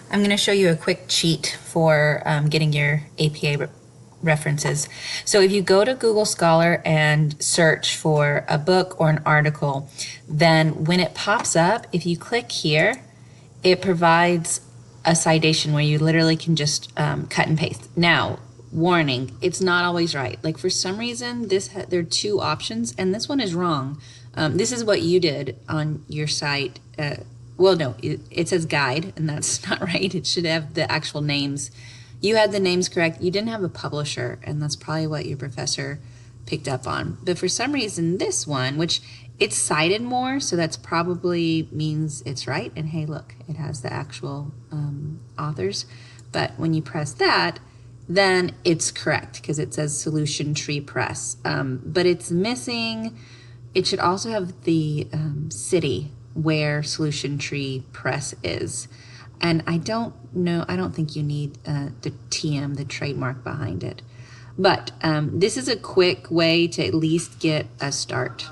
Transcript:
I'm going to show you a quick cheat for getting your APA references. So if you go to Google Scholar and search for a book or an article, then when it pops up, if you click here, it provides a citation where you literally can just cut and paste. Now, warning, it's not always right. Like for some reason, there are two options, and this one is wrong. This is what you did on your site. Well, no, it says guide, and that's not right. It should have the actual names. You had the names correct. You didn't have a publisher, and that's probably what your professor picked up on. But for some reason, this one, which it's cited more, so that's probably means it's right. And hey, look, it has the actual authors. But when you press that, then it's correct because it says Solution Tree Press. But it's missing. It should also have the city where Solution Tree Press is. And I don't think you need the TM, the trademark behind it. But this is a quick way to at least get a start.